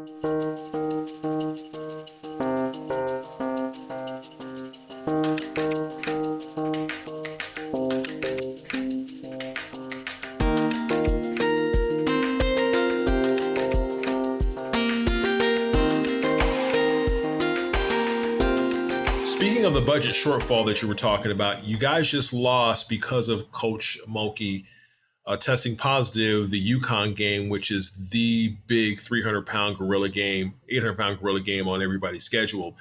Speaking of the budget shortfall that you were talking about, you guys just lost because of Coach Mulkey testing positive the UConn game, which is the big 300-pound gorilla game, 800-pound gorilla game on everybody's schedule.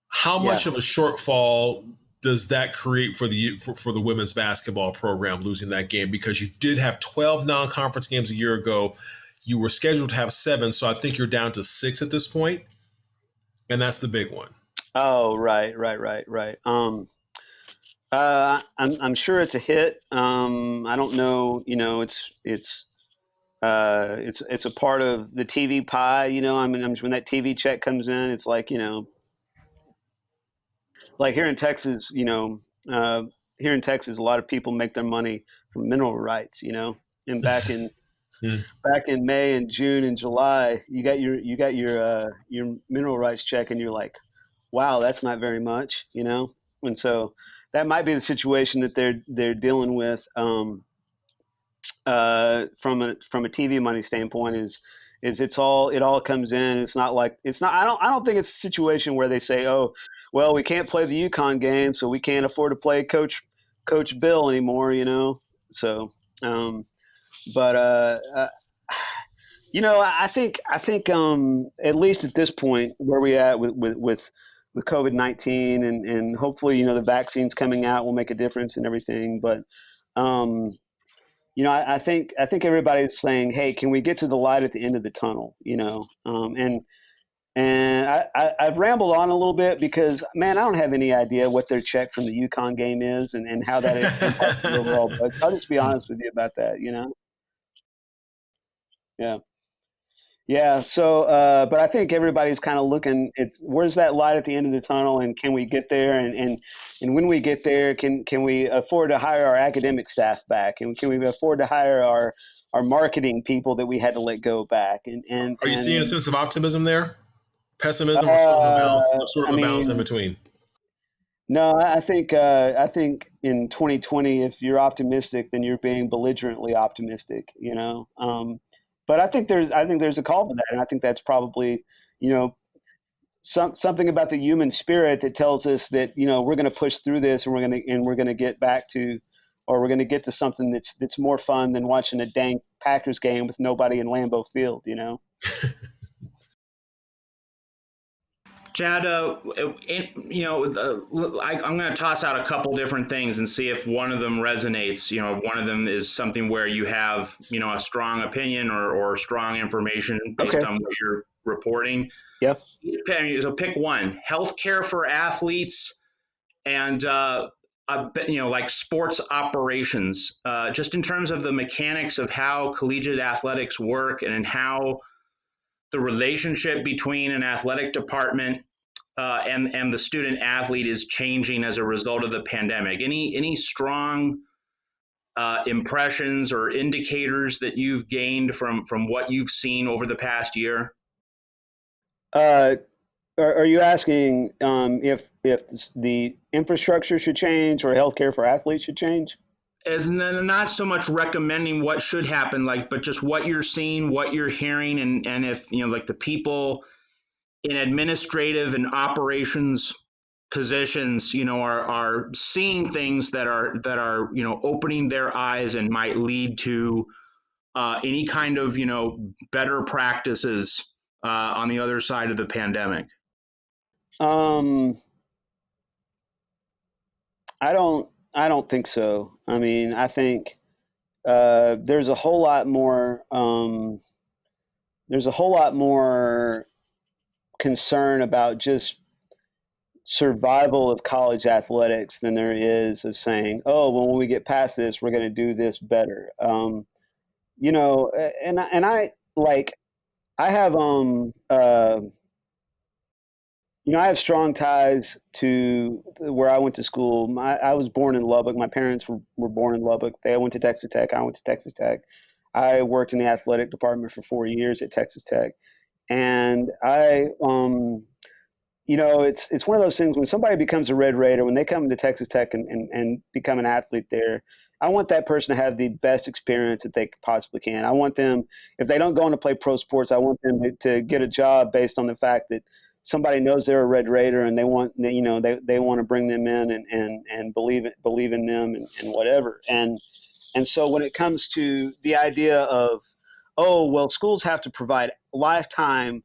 How much of a shortfall does that create for the women's basketball program losing that game? Because you did have 12 non-conference games a year ago. You were scheduled to have 7, so I think you're down to 6 at this point, and that's the big one. Oh, right. I'm sure it's a hit. I don't know. It's a part of the TV pie. I mean, when that TV check comes in, it's like like here in Texas. Here in Texas, a lot of people make their money from mineral rights. And back in back in May and June and July, you got your mineral rights check, and you're like, wow, that's not very much. And so that might be the situation that they're dealing with from a TV money standpoint. Is it all comes in. It's not. I don't think it's a situation where they say, oh, well, we can't play the UConn game, so we can't afford to play Coach Bill anymore. So but I think at least at this point where we at with COVID-19 and hopefully, the vaccines coming out will make a difference and everything. But, I think everybody's saying, hey, can we get to the light at the end of the tunnel? And I've rambled on a little bit because, man, I don't have any idea what their check from the UConn game is and how that impacts the overall. But I'll just be honest with you about that, Yeah. Yeah. So, but I think everybody's kind of looking. Where's that light at the end of the tunnel, and can we get there? And when we get there, can we afford to hire our academic staff back, and can we afford to hire our marketing people that we had to let go back? And are you seeing a sense of optimism there, pessimism, or sort of a balance in between? No, I think in 2020, if you're optimistic, then you're being belligerently optimistic. But I think there's a call for that, and I think that's probably, something about the human spirit that tells us that we're going to push through this, and we're going to get back to, or we're going to get to something that's more fun than watching a dang Packers game with nobody in Lambeau Field. Chad, I'm going to toss out a couple different things and see if one of them resonates. If one of them is something where you have, a strong opinion or strong information based on what you're reporting. Yep. So pick one: healthcare for athletes, and like sports operations. Just in terms of the mechanics of how collegiate athletics work and how the relationship between an athletic department and the student athlete is changing as a result of the pandemic. Any strong impressions or indicators that you've gained from what you've seen over the past year? Are you asking if the infrastructure should change or healthcare for athletes should change? As not so much recommending what should happen, but just what you're seeing, what you're hearing, and if the people in administrative and operations positions, are seeing things that are opening their eyes and might lead to any kind of better practices on the other side of the pandemic. I don't think so. I mean, I think there's a whole lot more. There's a whole lot more concern about just survival of college athletics than there is of saying, "Oh, well, when we get past this, we're going to do this better." And I like, I have I have strong ties to where I went to school. I was born in Lubbock. My parents were born in Lubbock. They went to Texas Tech. I went to Texas Tech. I worked in the athletic department for 4 years at Texas Tech. And it's one of those things when somebody becomes a Red Raider, when they come into Texas Tech and become an athlete there, I want that person to have the best experience that they possibly can. I want them, if they don't go on to play pro sports, I want them to get a job based on the fact that somebody knows they're a Red Raider and they want, they want to bring them in and believe in them and whatever. And so when it comes to the idea of, oh, well, schools have to provide lifetime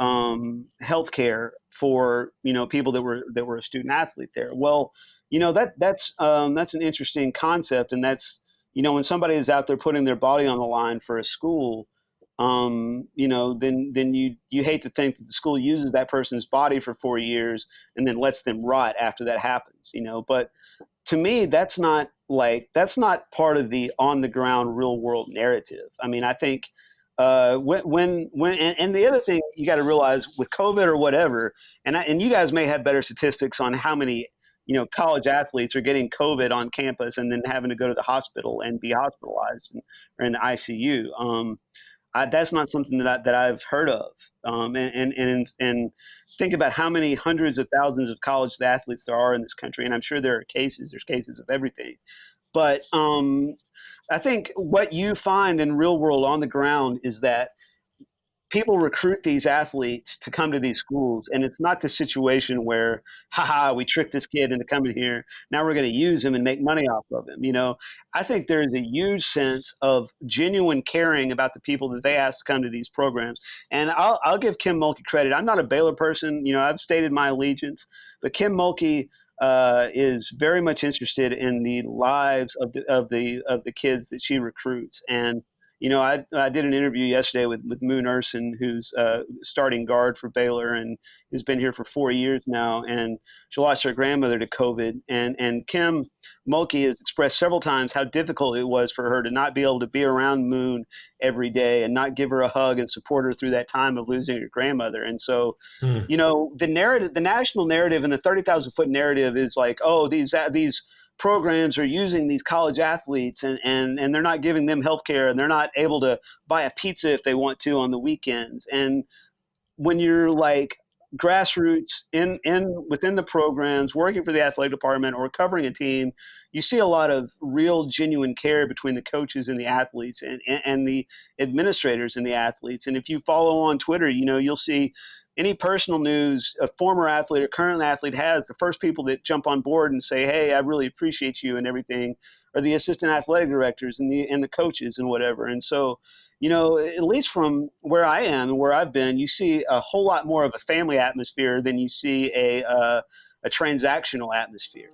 healthcare for people that were a student athlete there. Well, that's an interesting concept, and that's when somebody is out there putting their body on the line for a school, then you hate to think that the school uses that person's body for 4 years and then lets them rot after that happens. But to me, that's not part of the on the ground real world narrative. I mean, I think and the other thing you got to realize with COVID or whatever, and you guys may have better statistics on how many college athletes are getting COVID on campus and then having to go to the hospital and be hospitalized or in the ICU. That's not something that I've heard of. And think about how many hundreds of thousands of college athletes there are in this country, and I'm sure there's cases of everything. But I think what you find in real world on the ground is that people recruit these athletes to come to these schools, and it's not the situation where, haha, we tricked this kid into coming here. Now we're going to use him and make money off of him. I think there's a huge sense of genuine caring about the people that they ask to come to these programs. And I'll give Kim Mulkey credit. I'm not a Baylor person. I've stated my allegiance, but Kim Mulkey is very much interested in the lives of the kids that she recruits. And I did an interview yesterday with Moon Ursin, who's starting guard for Baylor and who's been here for 4 years now. And she lost her grandmother to COVID. And Kim Mulkey has expressed several times how difficult it was for her to not be able to be around Moon every day and not give her a hug and support her through that time of losing her grandmother. And so, the narrative, the national narrative and the 30,000-foot narrative is like, oh, these programs are using these college athletes and they're not giving them health care and they're not able to buy a pizza if they want to on the weekends. And when you're like grassroots within the programs, working for the athletic department or covering a team, you see a lot of real genuine care between the coaches and the athletes and the administrators and the athletes. And if you follow on Twitter, you'll see any personal news a former athlete or current athlete has, the first people that jump on board and say, hey, I really appreciate you and everything, are the assistant athletic directors and the coaches and whatever. And so, at least from where I am and where I've been, you see a whole lot more of a family atmosphere than you see a transactional atmosphere.